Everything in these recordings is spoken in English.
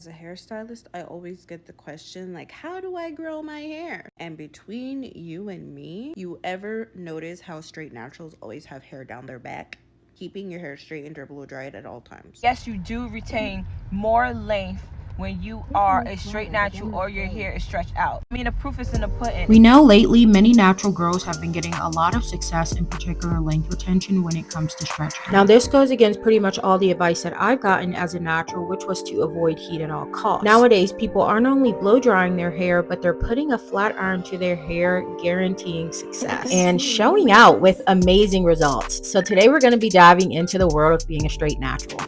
As a hairstylist, I always get the question like, how do I grow my hair? And between you and me, you ever notice how straight naturals always have hair down their back? Keeping your hair straightened or blow dried at all times. Yes, you do retain more length when you are a straight natural or your hair is stretched out. I mean, the proof is in the pudding. We know lately many natural girls have been getting a lot of success, in particular length retention, when it comes to stretch hair. Now this goes against pretty much all the advice that I've gotten as a natural, which was to avoid heat at all costs. Nowadays, people aren't only blow drying their hair, but they're putting a flat iron to their hair, guaranteeing success and showing out with amazing results. So today we're going to be diving into the world of being a straight natural.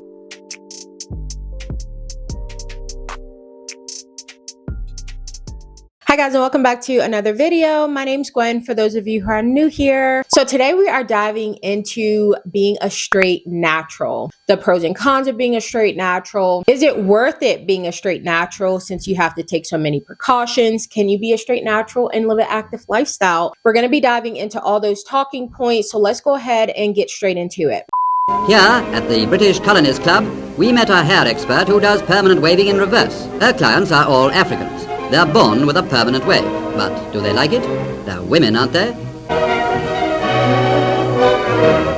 Hi guys, and welcome back to another video. My name's Gwen, for those of you who are new here. So today we are diving into being a straight natural. The pros and cons of being a straight natural. Is it worth it being a straight natural since you have to take so many precautions? Can you be a straight natural and live an active lifestyle? We're going to be diving into all those talking points, so let's go ahead and get straight into it. Here, at the British Colonies Club, we met a hair expert who does permanent waving in reverse. Her clients are all Africans. They're born with a permanent wave, but do they like it? They're women, aren't they?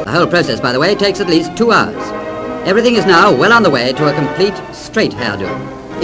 The whole process, by the way, takes at least 2 hours. Everything is now well on the way to a complete straight hairdo.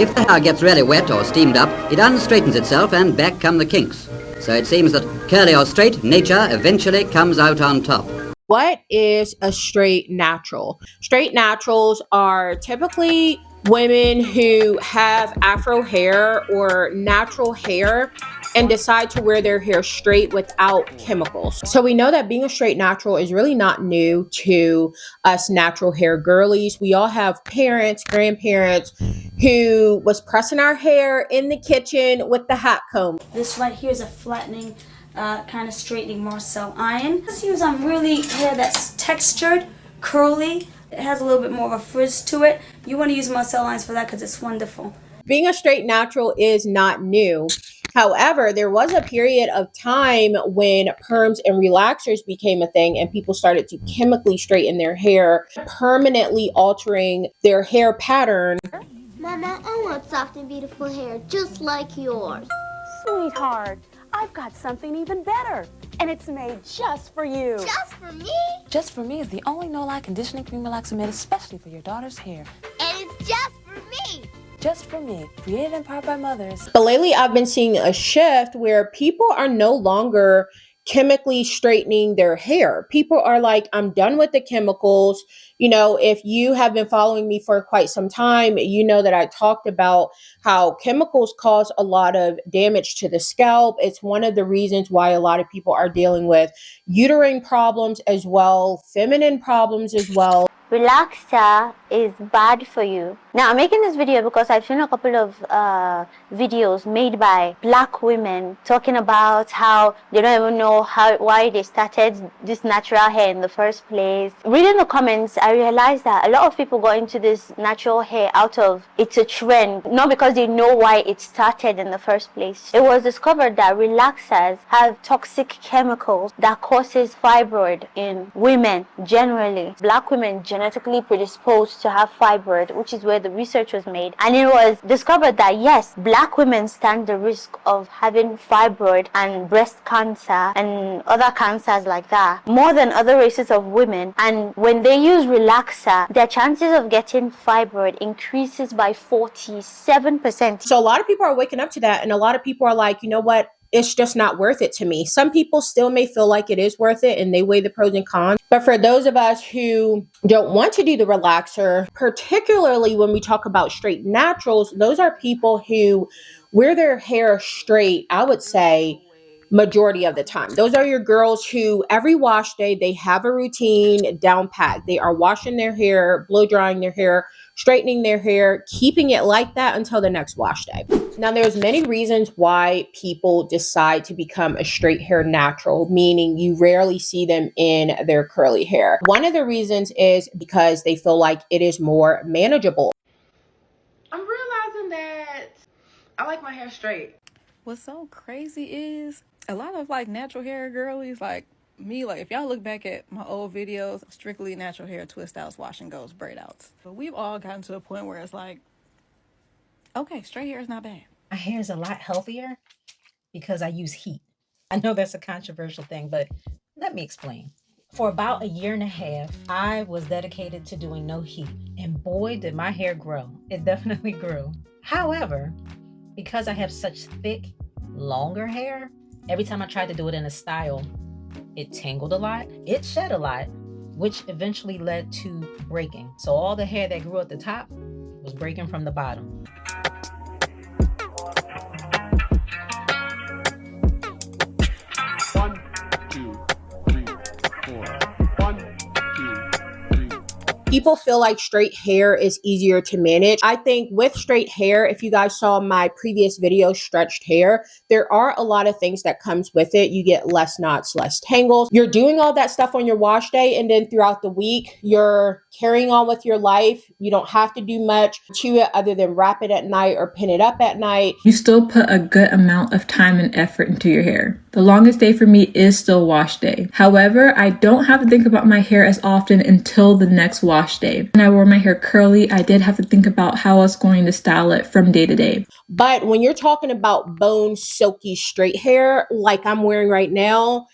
If the hair gets really wet or steamed up, it unstraightens itself and back come the kinks. So it seems that curly or straight, nature eventually comes out on top. What is a straight natural? Straight naturals are typically women who have afro hair or natural hair and decide to wear their hair straight without chemicals. So we know that being a straight natural is really not new to us natural hair girlies. We all have parents, grandparents who was pressing our hair in the kitchen with the hot comb. This right here is a flattening, kind of straightening Marcel iron. Let's use really hair that's textured, curly. It has a little bit more of a frizz to it. You want to use Marcel irons for that because it's wonderful. Being a straight natural is not new. However, there was a period of time when perms and relaxers became a thing and people started to chemically straighten their hair, permanently altering their hair pattern. Mama, I want soft and beautiful hair just like yours. Sweetheart, I've got something even better, and it's made just for you. Just for me? Just for Me is the only no-lie conditioning cream relaxer made especially for your daughter's hair. And it's just for me. Just for Me, created and powered by mothers. But lately I've been seeing a shift where people are no longer chemically straightening their hair. People are like, I'm done with the chemicals. You know, if you have been following me for quite some time, you know that I talked about how chemicals cause a lot of damage to the scalp. It's one of the reasons why a lot of people are dealing with uterine problems as well, feminine problems as well. Relaxer is bad for you. Now, I'm making this video because I've seen a couple of videos made by black women talking about how they don't even know why they started this natural hair in the first place. Reading the comments, I realized that a lot of people got into this natural hair out of it's a trend, not because they know why it started in the first place. It was discovered that relaxers have toxic chemicals that causes fibroid in women generally. Black women genetically predisposed to have fibroid, which is where the research was made, and it was discovered that yes, black women stand the risk of having fibroid and breast cancer and other cancers like that more than other races of women. And when they use relaxer, their chances of getting fibroid increases by 47%. So a lot of people are waking up to that, and a lot of people are like, you know what? It's just not worth it to me. Some people still may feel like it is worth it and they weigh the pros and cons. But for those of us who don't want to do the relaxer, particularly when we talk about straight naturals, those are people who wear their hair straight, I would say, majority of the time. Those are your girls who every wash day, they have a routine down pat. They are washing their hair, blow drying their hair, straightening their hair, keeping it like that until the next wash day. Now, there's many reasons why people decide to become a straight hair natural, meaning you rarely see them in their curly hair. One of the reasons is because they feel like it is more manageable. I'm realizing that I like my hair straight. What's so crazy is a lot of like natural hair girlies like me, like if y'all look back at my old videos, strictly natural hair, twist outs, wash and goes, braid outs. But we've all gotten to a point where it's like Okay, straight hair is not bad. My hair is a lot healthier because I use heat. I know that's a controversial thing, but let me explain. For about a year and a half, I was dedicated to doing no heat. And boy, did my hair grow. It definitely grew. However, because I have such thick, longer hair, every time I tried to do it in a style, it tangled a lot, it shed a lot, which eventually led to breaking. So all the hair that grew at the top was breaking from the bottom. People feel like straight hair is easier to manage. I think with straight hair, if you guys saw my previous video, stretched hair, there are a lot of things that comes with it. You get less knots, less tangles. You're doing all that stuff on your wash day, and then throughout the week, you're carrying on with your life. You don't have to do much to it other than wrap it at night or pin it up at night. You still put a good amount of time and effort into your hair. The longest day for me is still wash day. However, I don't have to think about my hair as often until the next wash day. When I wore my hair curly, I did have to think about how I was going to style it from day to day. But when you're talking about bone, silky, straight hair, like I'm wearing right now,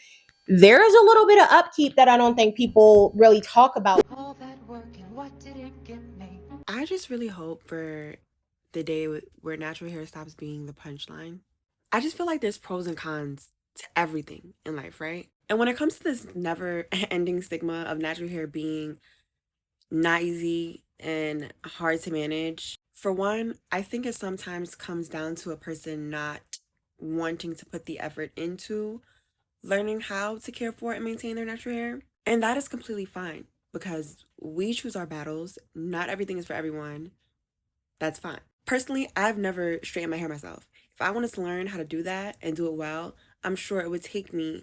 there is a little bit of upkeep that I don't think people really talk about. All that work and what did it give me? I just really hope for the day where natural hair stops being the punchline. I just feel like there's pros and cons to everything in life, right? And when it comes to this never-ending stigma of natural hair being not easy and hard to manage, for one, I think it sometimes comes down to a person not wanting to put the effort into learning how to care for and maintain their natural hair. And that is completely fine because we choose our battles. Not everything is for everyone. That's fine. Personally, I've never straightened my hair myself. If I wanted to learn how to do that and do it well, I'm sure it would take me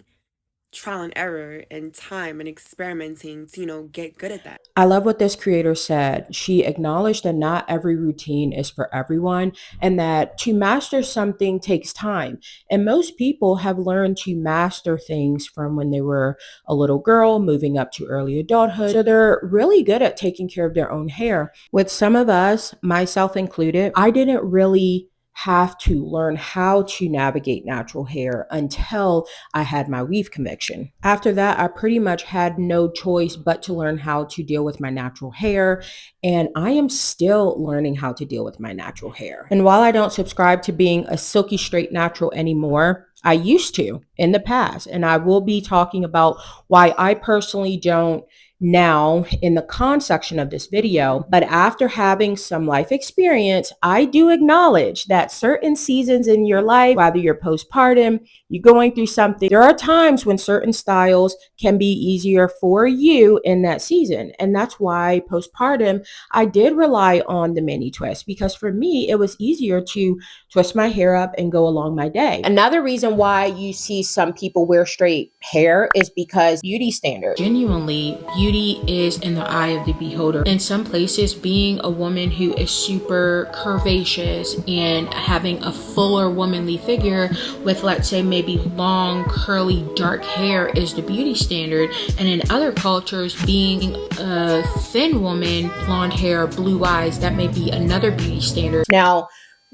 trial and error and time and experimenting to, get good at that. I love what this creator said. She acknowledged that not every routine is for everyone and that to master something takes time. And most people have learned to master things from when they were a little girl, moving up to early adulthood. So they're really good at taking care of their own hair. With some of us, myself included, I didn't really have to learn how to navigate natural hair until I had my weave conviction. After that, I pretty much had no choice but to learn how to deal with my natural hair, and I am still learning how to deal with my natural hair. And while I don't subscribe to being a silky straight natural anymore, I used to in the past, and I will be talking about why I personally don't now in the con section of this video. But after having some life experience, I do acknowledge that certain seasons in your life, whether you're postpartum, you're going through something, there are times when certain styles can be easier for you in that season. And that's why postpartum, I did rely on the mini twist because for me, it was easier to twist my hair up and go along my day. Another reason why you see some people wear straight hair is because beauty standards. Genuinely, beauty is in the eye of the beholder. In some places, being a woman who is super curvaceous and having a fuller womanly figure with, let's say, maybe long, curly, dark hair is the beauty standard. And in other cultures, being a thin woman, blonde hair, blue eyes, that may be another beauty standard. Now,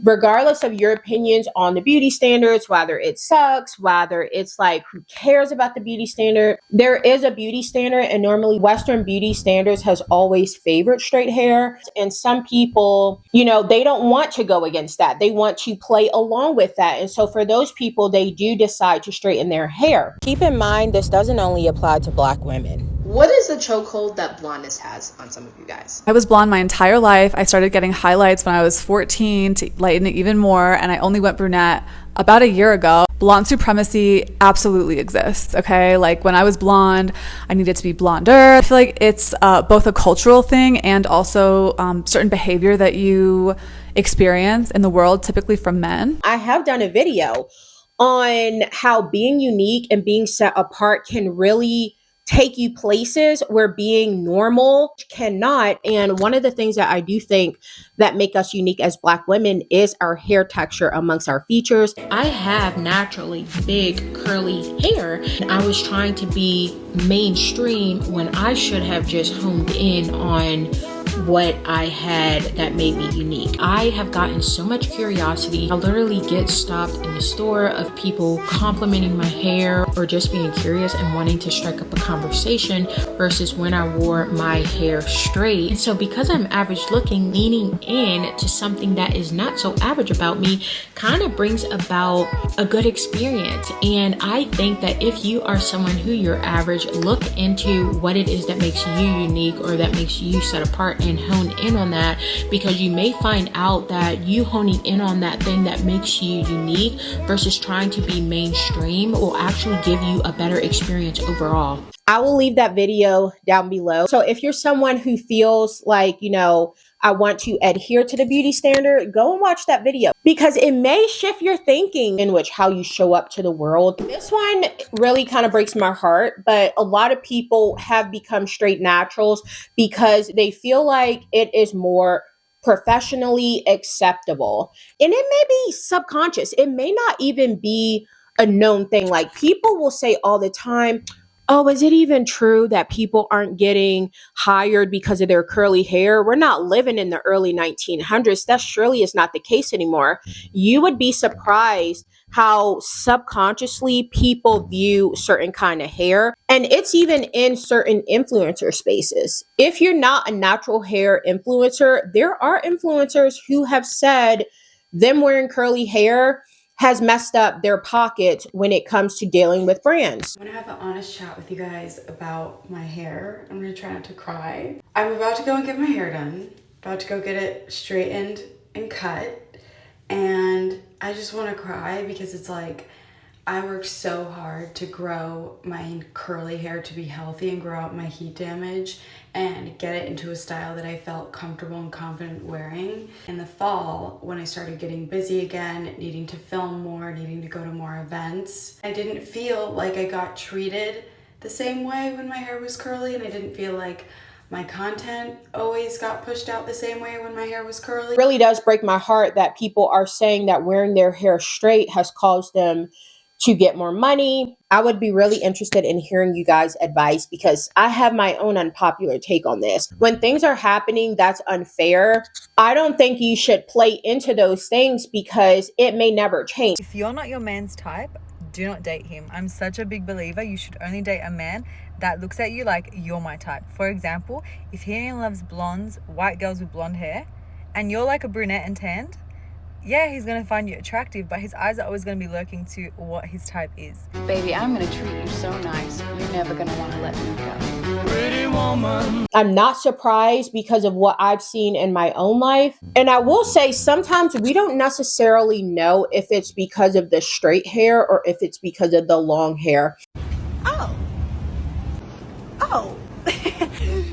regardless of your opinions on the beauty standards, whether it sucks, whether it's like, who cares about the beauty standard? There is a beauty standard, and normally Western beauty standards has always favored straight hair. And some people, they don't want to go against that. They want to play along with that. And so for those people, they do decide to straighten their hair. Keep in mind, this doesn't only apply to Black women. What is the chokehold that blondness has on some of you guys? I was blonde my entire life. I started getting highlights when I was 14 to lighten it even more, and I only went brunette about a year ago. Blonde supremacy absolutely exists, okay? Like when I was blonde, I needed to be blonder. I feel like it's both a cultural thing and also certain behavior that you experience in the world, typically from men. I have done a video on how being unique and being set apart can really take you places where being normal cannot. And one of the things that I do think that make us unique as Black women is our hair texture amongst our features. I have naturally big curly hair, and I was trying to be mainstream when I should have just honed in on what I had that made me unique. I have gotten so much curiosity. I literally get stopped in the store of people complimenting my hair or just being curious and wanting to strike up a conversation versus when I wore my hair straight. And so because I'm average looking, leaning in to something that is not so average about me kind of brings about a good experience. And I think that if you are someone who you're average, look into what it is that makes you unique or that makes you set apart and hone in on that, because you may find out that you honing in on that thing that makes you unique versus trying to be mainstream will actually give you a better experience overall. I will leave that video down below. So if you're someone who feels like, I want to adhere to the beauty standard, go and watch that video because it may shift your thinking in which how you show up to the world. This one really kind of breaks my heart, but a lot of people have become straight naturals because they feel like it is more professionally acceptable. And it may be subconscious. It may not even be a known thing. Like people will say all the time, oh, is it even true that people aren't getting hired because of their curly hair? We're not living in the early 1900s. That surely is not the case anymore. You would be surprised how subconsciously people view certain kind of hair. And it's even in certain influencer spaces. If you're not a natural hair influencer, there are influencers who have said them wearing curly hair has messed up their pockets when it comes to dealing with brands. I'm gonna have an honest chat with you guys about my hair. I'm gonna try not to cry. I'm about to go and get my hair done, about to go get it straightened and cut, and I just wanna cry because it's like, I worked so hard to grow my curly hair to be healthy and grow out my heat damage and get it into a style that I felt comfortable and confident wearing. In the fall, when I started getting busy again, needing to film more, needing to go to more events, I didn't feel like I got treated the same way when my hair was curly, and I didn't feel like my content always got pushed out the same way when my hair was curly. It really does break my heart that people are saying that wearing their hair straight has caused them to get more money. I would be really interested in hearing you guys' advice because I have my own unpopular take on this. When things are happening that's unfair, I don't think you should play into those things because it may never change. If you're not your man's type, do not date him. I'm such a big believer you should only date a man that looks at you like you're my type. For example, if he only loves blondes, white girls with blonde hair, and you're like a brunette and tanned, yeah, he's going to find you attractive, but his eyes are always going to be lurking to what his type is. Baby, I'm going to treat you so nice, you're never going to want to let me go. Pretty woman. I'm not surprised because of what I've seen in my own life. And I will say sometimes we don't necessarily know if it's because of the straight hair or if it's because of the long hair. Oh.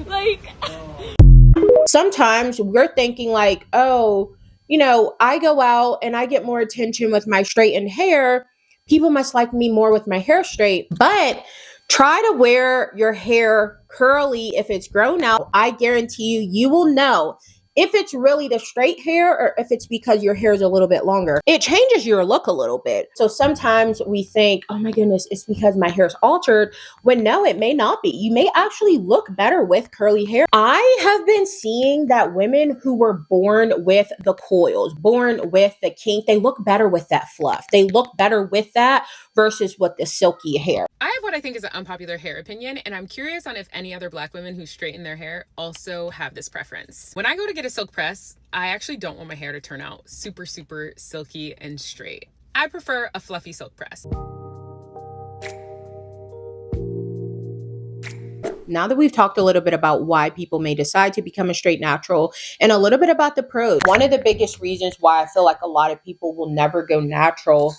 Like. Sometimes we're thinking like, oh, I go out and I get more attention with my straightened hair. People must like me more with my hair straight. But try to wear your hair curly if it's grown out. I guarantee you will know if it's really the straight hair or if it's because your hair is a little bit longer. It changes your look a little bit. So sometimes we think, oh my goodness, it's because my hair's altered, when no, it may not be. You may actually look better with curly hair. I have been seeing that women who were born with the coils, born with the kink, they look better with that fluff. They look better with that versus with the silky hair. I have what I think is an unpopular hair opinion, and I'm curious on if any other Black women who straighten their hair also have this preference. When I go to get a silk press, I actually don't want my hair to turn out super, super silky and straight. I prefer a fluffy silk press. Now that we've talked a little bit about why people may decide to become a straight natural and a little bit about the pros, one of the biggest reasons why I feel like a lot of people will never go natural,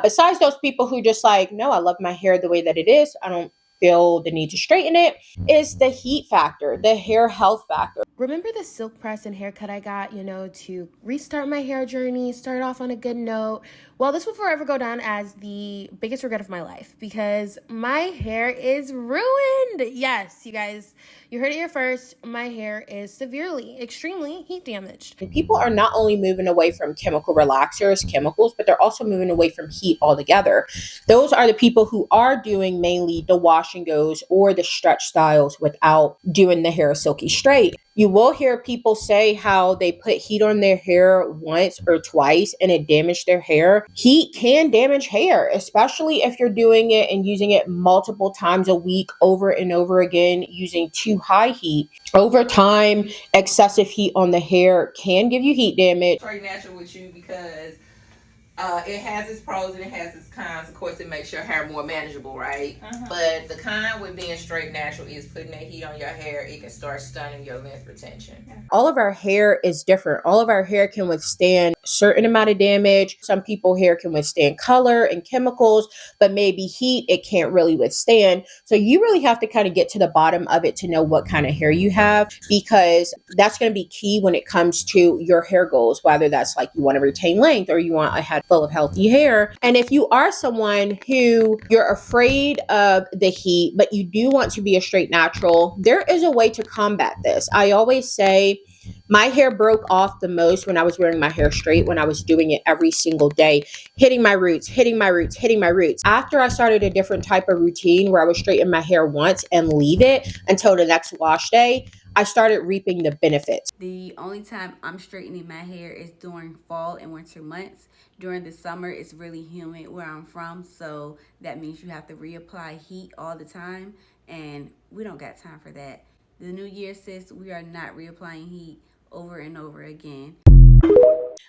besides those people who just like, no, I love my hair the way that it is, I don't feel the need to straighten it, is the heat factor, the hair health factor. Remember the silk press and haircut I got, to restart my hair journey, start off on a good note? Well, this will forever go down as the biggest regret of my life because my hair is ruined. Yes, you guys, you heard it here first. My hair is severely, extremely heat damaged. And people are not only moving away from chemical relaxers, chemicals, but they're also moving away from heat altogether. Those are the people who are doing mainly the wash and goes or the stretch styles without doing the hair silky straight. You will hear people say how they put heat on their hair once or twice and it damaged their hair. Heat can damage hair, especially if you're doing it and using it multiple times a week over and over again using too high heat. Over time, excessive heat on the hair can give you heat damage. Straight natural with you because it has its pros and it has its cons. Of course, it makes your hair more manageable, right? But the con with being straight natural is putting that heat on your hair. It can start stunning your length retention. All of our hair is different. All of our hair can withstand a certain amount of damage. Some people hair can withstand color and chemicals, but maybe heat it can't really withstand. So you really have to kind of get to the bottom of it to know what kind of hair you have, because that's going to be key when it comes to your hair goals, whether that's like you want to retain length or you want a head full of healthy hair. And if you are someone who you're afraid of the heat, but you do want to be a straight natural, there is a way to combat this. I always say my hair broke off the most when I was wearing my hair straight, when I was doing it every single day, hitting my roots, hitting my roots, hitting my roots. After I started a different type of routine where I would straighten my hair once and leave it until the next wash day, I started reaping the benefits. The only time I'm straightening my hair is during fall and winter months. During the summer, it's really humid where I'm from, so that means you have to reapply heat all the time, and we don't got time for that. The new year, sis, we are not reapplying heat over and over again.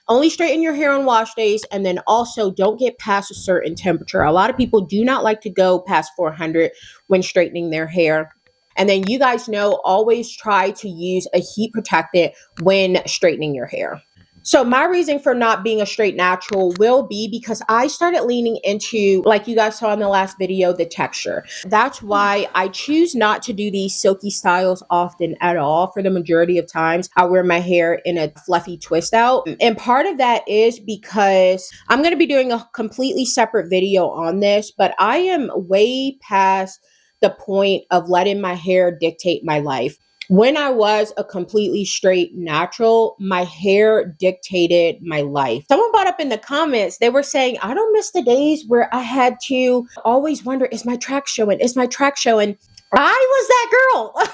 Only straighten your hair on wash days, and then also don't get past a certain temperature. A lot of people do not like to go past 400 when straightening their hair. And then you guys know, always try to use a heat protectant when straightening your hair. So my reason for not being a straight natural will be because I started leaning into, like you guys saw in the last video, the texture. That's why I choose not to do these silky styles often at all. For the majority of times, I wear my hair in a fluffy twist out. And part of that is because I'm going to be doing a completely separate video on this, but I am way past the point of letting my hair dictate my life. When I was a completely straight natural, my hair dictated my life. Someone brought up in the comments, they were saying, I don't miss the days where I had to always wonder, is my track showing? Is my track showing? I was that girl.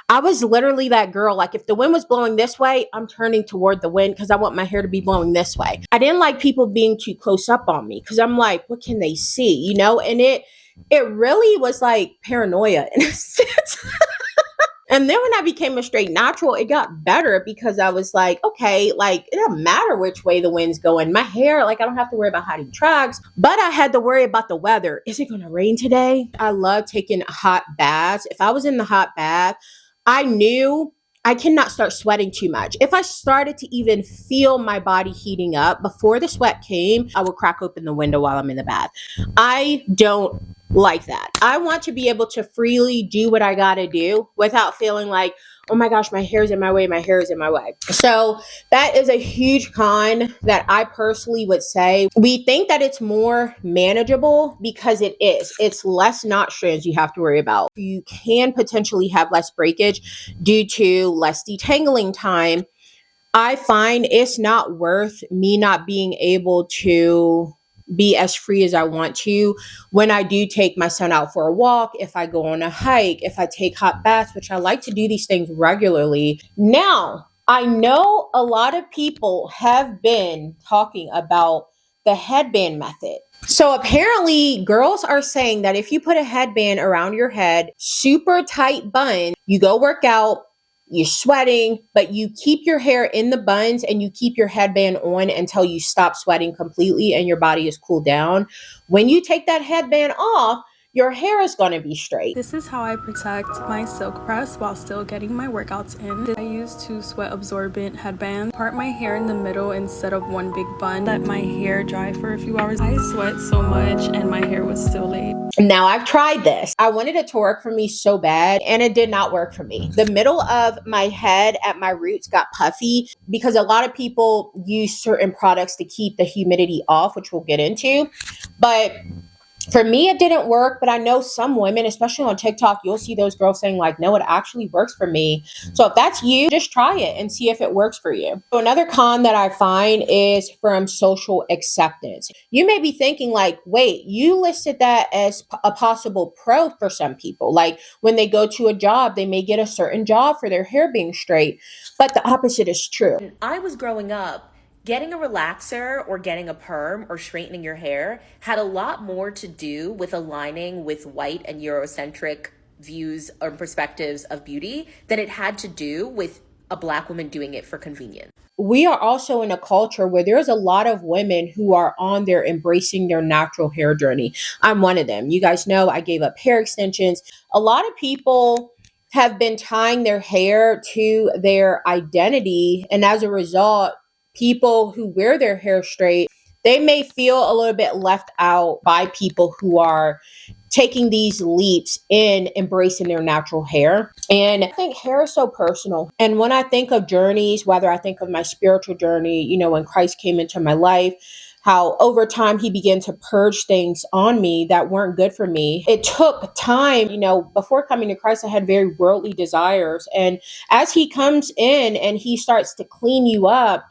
I was literally that girl. Like if the wind was blowing this way, I'm turning toward the wind because I want my hair to be blowing this way. I didn't like people being too close up on me because I'm like, what can they see? You know, and it really was like paranoia in a sense. And then when I became a straight natural, it got better because I was like, okay, like it doesn't matter which way the wind's going. My hair, like I don't have to worry about hiding tracks, but I had to worry about the weather. Is it going to rain today? I love taking hot baths. If I was in the hot bath, I knew I cannot start sweating too much. If I started to even feel my body heating up before the sweat came, I would crack open the window while I'm in the bath. I don't like that. I want to be able to freely do what I gotta do without feeling like, oh my gosh, my hair's in my way, my hair is in my way. So that is a huge con that I personally would say. We think that it's more manageable because it is. It's less knot strands you have to worry about. You can potentially have less breakage due to less detangling time. I find it's not worth me not being able to be as free as I want to when I do take my son out for a walk, if I go on a hike, if I take hot baths, which I like to do these things regularly. Now, I know a lot of people have been talking about the headband method. So apparently girls are saying that if you put a headband around your head, super tight bun, you go work out, you're sweating, but you keep your hair in the buns and you keep your headband on until you stop sweating completely and your body is cooled down. When you take that headband off, your hair is going to be straight. This is how I protect my silk press while still getting my workouts in. I use two sweat absorbent headbands. Part my hair in the middle instead of one big bun. Let my hair dry for a few hours. I sweat so much and my hair was still laid. Now I've tried this. I wanted it to work for me so bad and it did not work for me. The middle of my head at my roots got puffy because a lot of people use certain products to keep the humidity off, which we'll get into. But For me, it didn't work, but I know some women, especially on TikTok, you'll see those girls saying like, no, it actually works for me. So if that's you, just try it and see if it works for you. So another con that I find is from social acceptance. You may be thinking like, wait, you listed that as a possible pro for some people. Like when they go to a job, they may get a certain job for their hair being straight, but the opposite is true. When I was growing up, getting a relaxer or getting a perm or straightening your hair had a lot more to do with aligning with white and Eurocentric views or perspectives of beauty than it had to do with a Black woman doing it for convenience. We are also in a culture where there's a lot of women who are on there embracing their natural hair journey. I'm one of them. You guys know I gave up hair extensions. A lot of people have been tying their hair to their identity, and as a result, people who wear their hair straight, they may feel a little bit left out by people who are taking these leaps in embracing their natural hair. And I think hair is so personal. And when I think of journeys, whether I think of my spiritual journey, you know, when Christ came into my life, how over time he began to purge things on me that weren't good for me. It took time, you know, before coming to Christ, I had very worldly desires. And as he comes in and he starts to clean you up,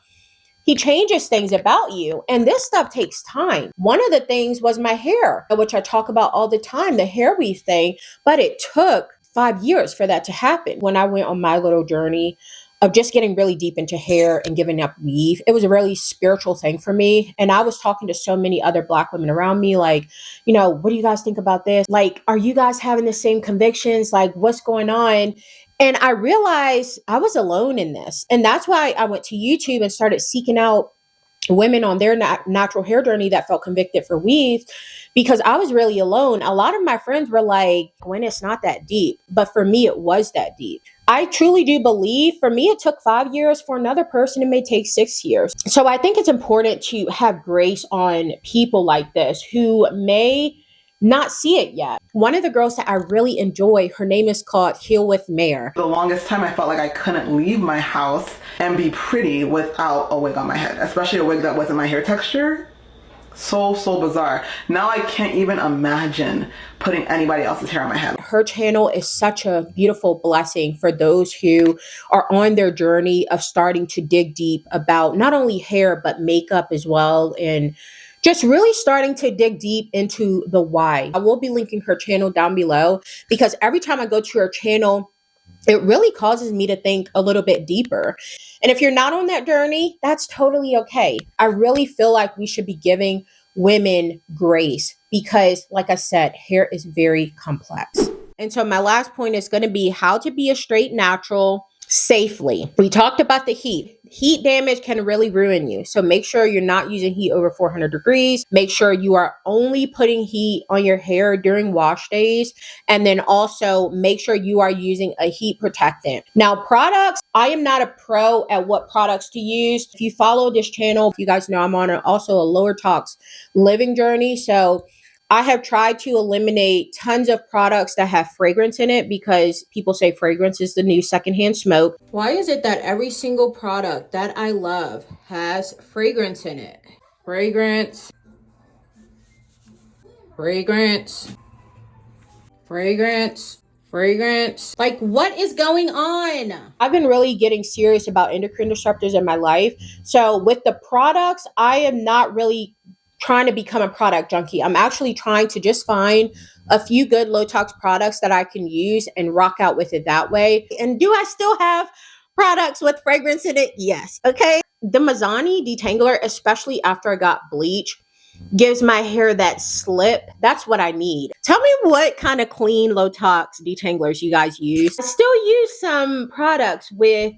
he changes things about you. And this stuff takes time. One of the things was my hair, which I talk about all the time, the hair weave thing. But it took 5 years for that to happen. When I went on my little journey of just getting really deep into hair and giving up weave, it was a really spiritual thing for me. And I was talking to so many other Black women around me, like, you know, what do you guys think about this? Like, are you guys having the same convictions? Like, what's going on? And I realized I was alone in this. And that's why I went to YouTube and started seeking out women on their natural hair journey that felt convicted for weave, because I was really alone. A lot of my friends were like, when it's not that deep. But for me, it was that deep. I truly do believe for me, it took 5 years. For another person, it may take 6 years. So I think it's important to have grace on people like this who may not see it yet. One of the girls that I really enjoy, her name is called Heal with Mare. The longest time I felt like I couldn't leave my house and be pretty without a wig on my head, especially a wig that wasn't my hair texture. So bizarre. Now I can't even imagine putting anybody else's hair on my head. Her channel is such a beautiful blessing for those who are on their journey of starting to dig deep about not only hair, but makeup as well. And just really starting to dig deep into the why. I will be linking her channel down below, because every time I go to her channel, it really causes me to think a little bit deeper. And if you're not on that journey, that's totally okay. I really feel like we should be giving women grace because, like I said, hair is very complex. And so my last point is going to be how to be a straight natural safely. We talked about the heat. Heat damage can really ruin you. So make sure you're not using heat over 400 degrees. Make sure you are only putting heat on your hair during wash days. And then also make sure you are using a heat protectant. Now, products, I am not a pro at what products to use. If you follow this channel, if you guys know, I'm on also a lower tox living journey. So I have tried to eliminate tons of products that have fragrance in it because people say fragrance is the new secondhand smoke. Why is it that every single product that I love has fragrance in it? Fragrance, fragrance, fragrance, fragrance. Like, what is going on? I've been really getting serious about endocrine disruptors in my life. So with the products, I am not really trying to become a product junkie. I'm actually trying to just find a few good low tox products that I can use and rock out with it that way. And do I still have products with fragrance in it? Yes. Okay. The Mizani detangler, especially after I got bleach, gives my hair that slip. That's what I need. Tell me what kind of clean low tox detanglers you guys use. I still use some products with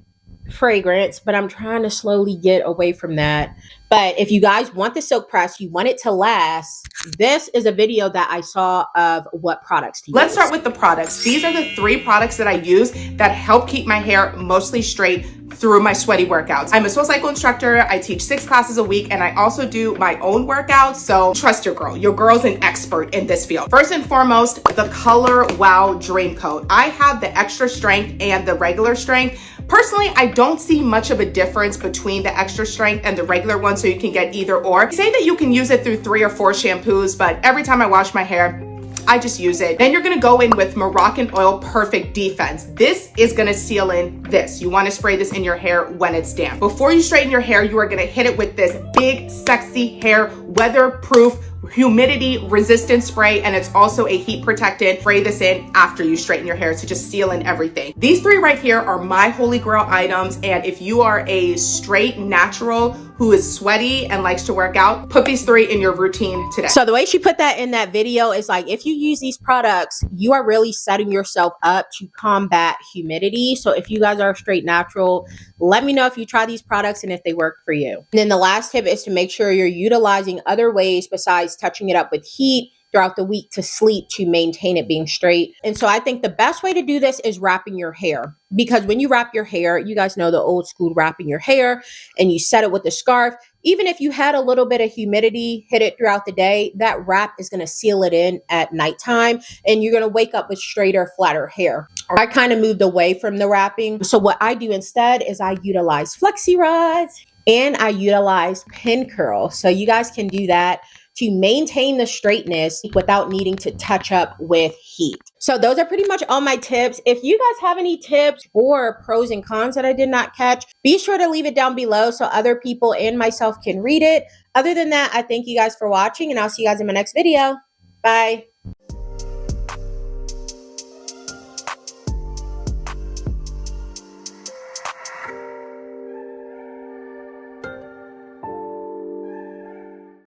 fragrance, but I'm trying to slowly get away from that. But if you guys want the silk press, you want it to last, this is a video that I saw of what products to use. Let's start with the products. These are the 3 products that I use that help keep my hair mostly straight through my sweaty workouts. I'm a SoulCycle instructor. I teach 6 classes a week, and I also do my own workouts. So trust your girl. Your girl's an expert in this field. First and foremost, the Color Wow Dream Coat. I have the extra strength and the regular strength, Personally, I don't see much of a difference between the extra strength and the regular one, so you can get either or. They say that you can use it through 3 or 4 shampoos, but every time I wash my hair, I just use it. Then you're gonna go in with Moroccan Oil Perfect Defense. This is gonna seal in this. You wanna spray this in your hair when it's damp. Before you straighten your hair, you are gonna hit it with this big, sexy hair, weatherproof, humidity resistant spray, and it's also a heat protectant. Spray this in after you straighten your hair to just seal in everything. These 3 right here are my holy grail items, and if you are a straight natural who is sweaty and likes to work out, put these 3 in your routine today. So the way she put that in that video is like, if you use these products, you are really setting yourself up to combat humidity. So if you guys are straight natural, let me know if you try these products and if they work for you. And then the last tip is to make sure you're utilizing other ways besides touching it up with heat throughout the week to sleep to maintain it being straight. And so I think the best way to do this is wrapping your hair, because when you wrap your hair, you guys know the old school wrapping your hair, and you set it with a scarf. Even if you had a little bit of humidity hit it throughout the day, that wrap is going to seal it in at nighttime, and you're going to wake up with straighter, flatter hair. I kind of moved away from the wrapping. So what I do instead is I utilize flexi rods and I utilize pin curl. So you guys can do that to maintain the straightness without needing to touch up with heat. So those are pretty much all my tips. If you guys have any tips or pros and cons that I did not catch, be sure to leave it down below so other people and myself can read it. Other than that, I thank you guys for watching, and I'll see you guys in my next video. Bye.